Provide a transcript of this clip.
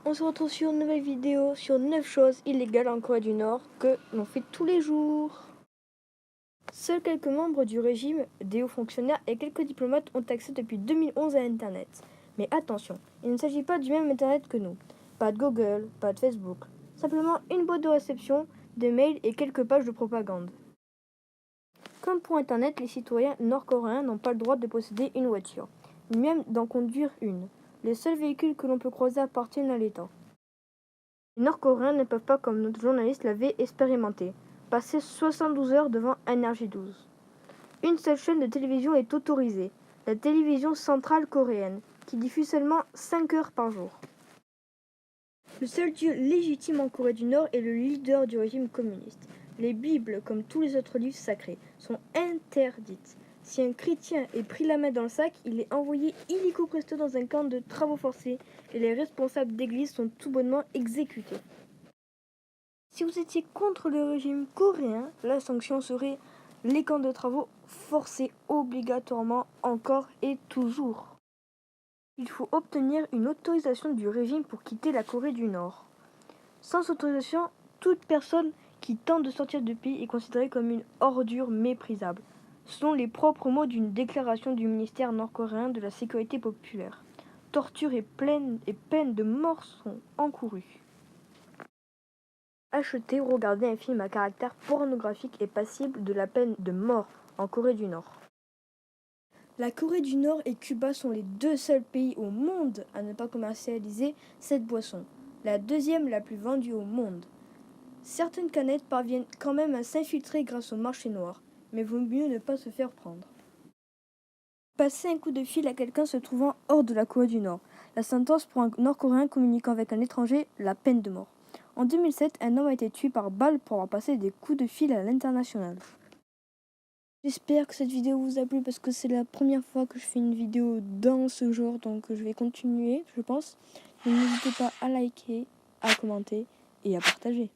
On se retrouve sur une nouvelle vidéo sur 9 choses illégales en Corée du Nord que l'on fait tous les jours. Seuls quelques membres du régime, des hauts fonctionnaires et quelques diplomates ont accès depuis 2011 à Internet. Mais attention, il ne s'agit pas du même Internet que nous. Pas de Google, pas de Facebook. Simplement une boîte de réception, des mails et quelques pages de propagande. Comme pour Internet, les citoyens nord-coréens n'ont pas le droit de posséder une voiture, ni même d'en conduire une. Les seuls véhicules que l'on peut croiser appartiennent à l'État. Les Nord-Coréens ne peuvent pas, comme notre journaliste l'avait expérimenté, passer 72 heures devant NRJ12. Une seule chaîne de télévision est autorisée, la télévision centrale coréenne, qui diffuse seulement 5 heures par jour. Le seul dieu légitime en Corée du Nord est le leader du régime communiste. Les Bibles, comme tous les autres livres sacrés, sont interdites. Si un chrétien est pris la main dans le sac, il est envoyé illico presto dans un camp de travaux forcés et les responsables d'église sont tout bonnement exécutés. Si vous étiez contre le régime coréen, la sanction serait les camps de travaux forcés obligatoirement encore et toujours. Il faut obtenir une autorisation du régime pour quitter la Corée du Nord. Sans autorisation, toute personne qui tente de sortir du pays est considérée comme une ordure méprisable, selon les propres mots d'une déclaration du ministère nord-coréen de la sécurité populaire. Torture et peine de mort sont encourues. Acheter ou regarder un film à caractère pornographique est passible de la peine de mort en Corée du Nord. La Corée du Nord et Cuba sont les deux seuls pays au monde à ne pas commercialiser cette boisson, la deuxième la plus vendue au monde. Certaines canettes parviennent quand même à s'infiltrer grâce au marché noir, mais vaut mieux ne pas se faire prendre. Passer un coup de fil à quelqu'un se trouvant hors de la Corée du Nord. La sentence pour un Nord-Coréen communiquant avec un étranger, la peine de mort. En 2007, un homme a été tué par balle pour avoir passé des coups de fil à l'international. J'espère que cette vidéo vous a plu parce que c'est la première fois que je fais une vidéo dans ce genre, donc je vais continuer, je pense. Donc n'hésitez pas à liker, à commenter et à partager.